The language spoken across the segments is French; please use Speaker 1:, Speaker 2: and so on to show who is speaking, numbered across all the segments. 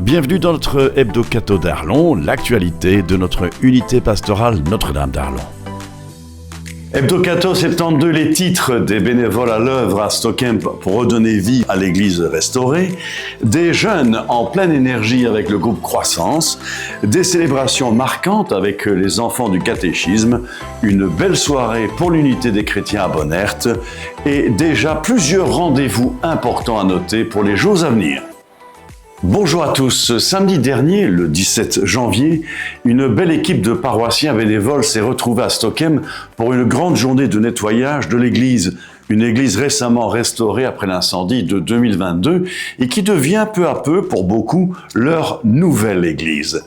Speaker 1: Bienvenue dans notre hebdo-catho d'Arlon, l'actualité de notre unité pastorale Notre-Dame d'Arlon. Hebdo-catho 72, les titres des bénévoles à l'œuvre à Stockham pour redonner vie à l'église restaurée, des jeunes en pleine énergie avec le groupe Croissance, des célébrations marquantes avec les enfants du catéchisme, une belle soirée pour l'unité des chrétiens à Bonnert et déjà plusieurs rendez-vous importants à noter pour les jours à venir. Bonjour à tous. Samedi dernier, le 17 janvier, une belle équipe de paroissiens bénévoles s'est retrouvée à Stockham pour une grande journée de nettoyage de l'église. Une église récemment restaurée après l'incendie de 2022 et qui devient peu à peu, pour beaucoup, leur nouvelle église.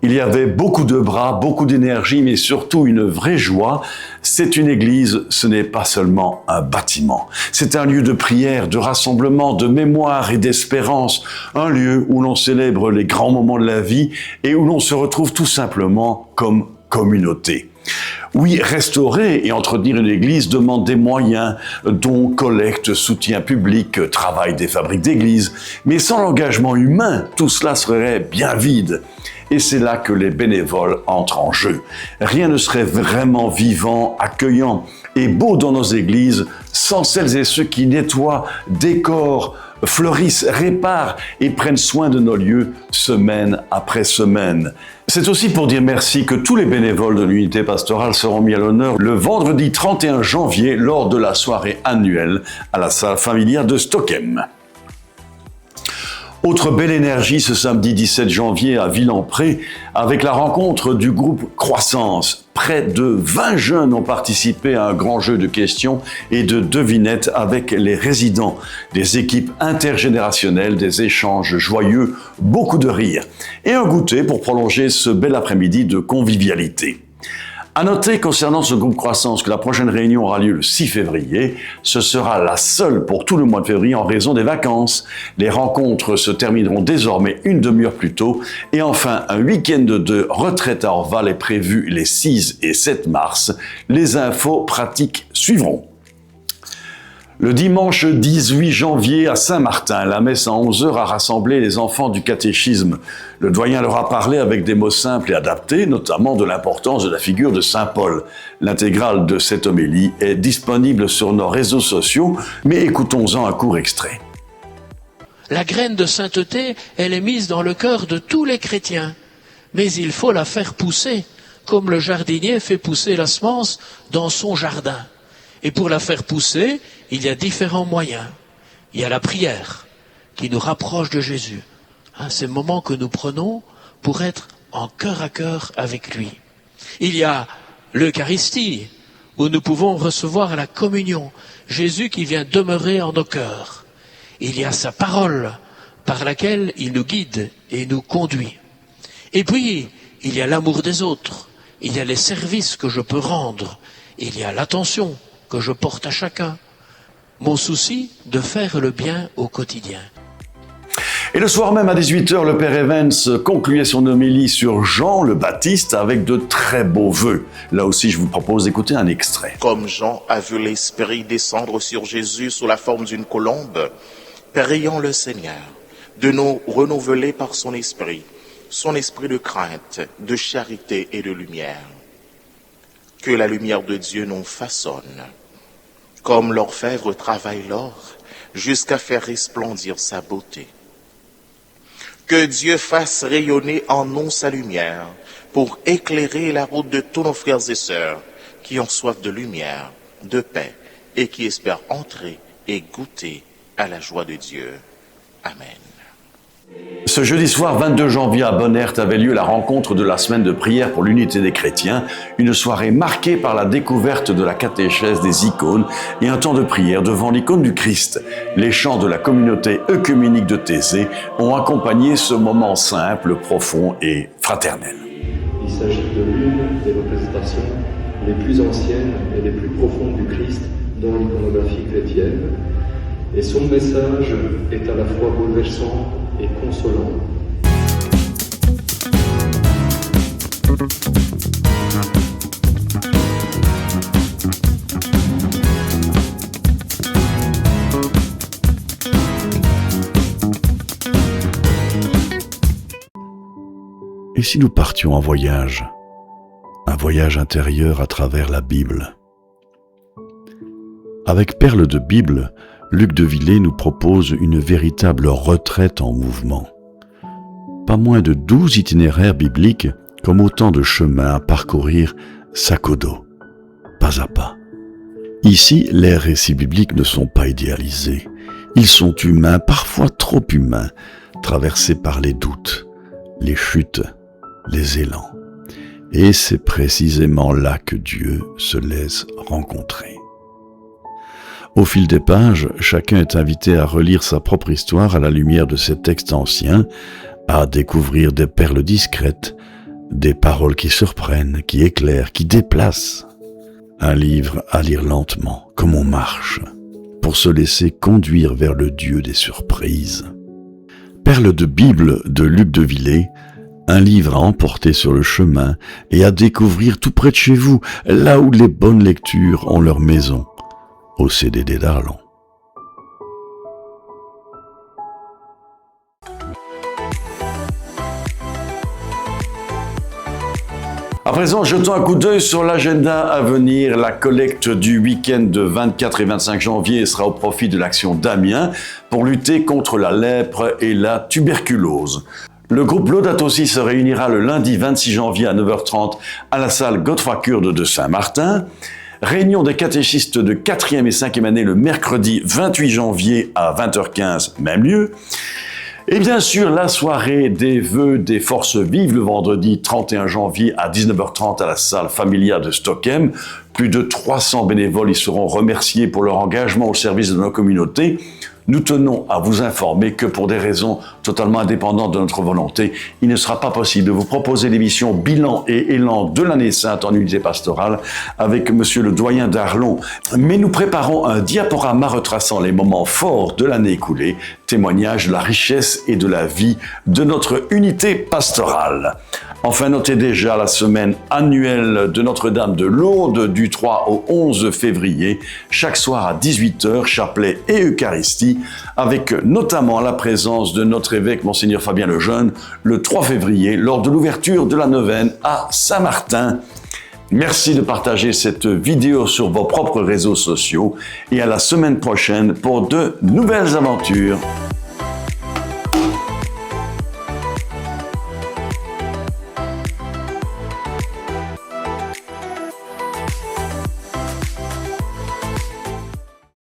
Speaker 1: Il y avait beaucoup de bras, beaucoup d'énergie, mais surtout une vraie joie. C'est une église, ce n'est pas seulement un bâtiment. C'est un lieu de prière, de rassemblement, de mémoire et d'espérance. Un lieu où l'on célèbre les grands moments de la vie et où l'on se retrouve tout simplement comme communauté. Oui, restaurer et entretenir une église demande des moyens, dons, collecte, soutien public, travail des fabriques d'église. Mais sans l'engagement humain, tout cela serait bien vide. Et c'est là que les bénévoles entrent en jeu. Rien ne serait vraiment vivant, accueillant et beau dans nos églises sans celles et ceux qui nettoient, décorent, fleurissent, réparent et prennent soin de nos lieux semaine après semaine. C'est aussi pour dire merci que tous les bénévoles de l'unité pastorale seront mis à l'honneur le vendredi 31 janvier lors de la soirée annuelle à la salle familiale de Stockham. Autre belle énergie ce samedi 17 janvier à Ville-en-Pré avec la rencontre du groupe Croissance. Près de 20 jeunes ont participé à un grand jeu de questions et de devinettes avec les résidents. Des équipes intergénérationnelles, des échanges joyeux, beaucoup de rires. Et un goûter pour prolonger ce bel après-midi de convivialité. À noter concernant ce groupe Croissance que la prochaine réunion aura lieu le 6 février. Ce sera la seule pour tout le mois de février en raison des vacances. Les rencontres se termineront désormais une demi-heure plus tôt. Et enfin, un week-end de retraite à Orval est prévu les 6 et 7 mars. Les infos pratiques suivront. Le dimanche 18 janvier à Saint-Martin, la messe à 11h a rassemblé les enfants du catéchisme. Le doyen leur a parlé avec des mots simples et adaptés, notamment de l'importance de la figure de Saint Paul. L'intégrale de cette homélie est disponible sur nos réseaux sociaux, mais écoutons-en un court extrait.
Speaker 2: La graine de sainteté, elle est mise dans le cœur de tous les chrétiens, mais il faut la faire pousser, comme le jardinier fait pousser la semence dans son jardin. Et pour la faire pousser, il y a différents moyens. Il y a la prière qui nous rapproche de Jésus. Ces moments que nous prenons pour être en cœur à cœur avec lui. Il y a l'Eucharistie où nous pouvons recevoir la communion. Jésus qui vient demeurer en nos cœurs. Il y a sa parole par laquelle il nous guide et nous conduit. Et puis, il y a l'amour des autres. Il y a les services que je peux rendre. Il y a l'attention que je porte à chacun. Mon souci de faire le bien au quotidien.
Speaker 1: Et le soir même à 18h, le Père Evans concluait son homélie sur Jean le Baptiste avec de très beaux vœux. Là aussi, je vous propose d'écouter un extrait.
Speaker 3: Comme Jean a vu l'Esprit descendre sur Jésus sous la forme d'une colombe, prions le Seigneur de nous renouveler par son esprit de crainte, de charité et de lumière. Que la lumière de Dieu nous façonne, comme l'orfèvre travaille l'or, jusqu'à faire resplendir sa beauté. Que Dieu fasse rayonner en nous sa lumière, pour éclairer la route de tous nos frères et sœurs, qui ont soif de lumière, de paix, et qui espèrent entrer et goûter à la joie de Dieu. Amen.
Speaker 1: Ce jeudi soir 22 janvier à Bonnert avait lieu la rencontre de la semaine de prière pour l'unité des chrétiens, une soirée marquée par la découverte de la catéchèse des icônes et un temps de prière devant l'icône du Christ. Les chants de la communauté œcuménique de Thésée ont accompagné ce moment simple, profond et fraternel.
Speaker 4: Il s'agit de l'une des représentations les plus anciennes et les plus profondes du Christ dans l'iconographie chrétienne, et son message est à la fois bouleversant et consolant.
Speaker 1: Et si nous partions en voyage? Un voyage intérieur à travers la Bible. Avec Perles de Bible, Luc de Villers nous propose une véritable retraite en mouvement. Pas moins de 12 itinéraires bibliques comme autant de chemins à parcourir sac au dos, pas à pas. Ici, les récits bibliques ne sont pas idéalisés. Ils sont humains, parfois trop humains, traversés par les doutes, les chutes, les élans. Et c'est précisément là que Dieu se laisse rencontrer. Au fil des pages, chacun est invité à relire sa propre histoire à la lumière de ces textes anciens, à découvrir des perles discrètes, des paroles qui surprennent, qui éclairent, qui déplacent. Un livre à lire lentement, comme on marche, pour se laisser conduire vers le Dieu des surprises. Perles de Bible de Luc de Villers, un livre à emporter sur le chemin et à découvrir tout près de chez vous, là où les bonnes lectures ont leur maison, au CDD d'Arlon. À présent, jetons un coup d'œil sur l'agenda à venir. La collecte du week-end de 24 et 25 janvier sera au profit de l'action d'Amiens pour lutter contre la lèpre et la tuberculose. Le groupe Laudato Si se réunira le lundi 26 janvier à 9h30 à la salle Godefroy Kurde de Saint-Martin. Réunion des catéchistes de 4e et 5e année le mercredi 28 janvier à 20h15, même lieu. Et bien sûr, la soirée des vœux des forces vives le vendredi 31 janvier à 19h30 à la salle Familia de Stockholm. Plus de 300 bénévoles y seront remerciés pour leur engagement au service de nos communautés. Nous tenons à vous informer que pour des raisons totalement indépendantes de notre volonté, il ne sera pas possible de vous proposer l'émission Bilan et Élan de l'année sainte en unité pastorale avec Monsieur le doyen d'Arlon. Mais nous préparons un diaporama retraçant les moments forts de l'année écoulée, témoignage de la richesse et de la vie de notre unité pastorale. Enfin, notez déjà la semaine annuelle de Notre-Dame de Lourdes du 3 au 11 février, chaque soir à 18h, chapelet et Eucharistie, avec notamment la présence de notre évêque Monseigneur Fabien Lejeune le 3 février lors de l'ouverture de la neuvaine à Saint-Martin. Merci de partager cette vidéo sur vos propres réseaux sociaux et à la semaine prochaine pour de nouvelles aventures.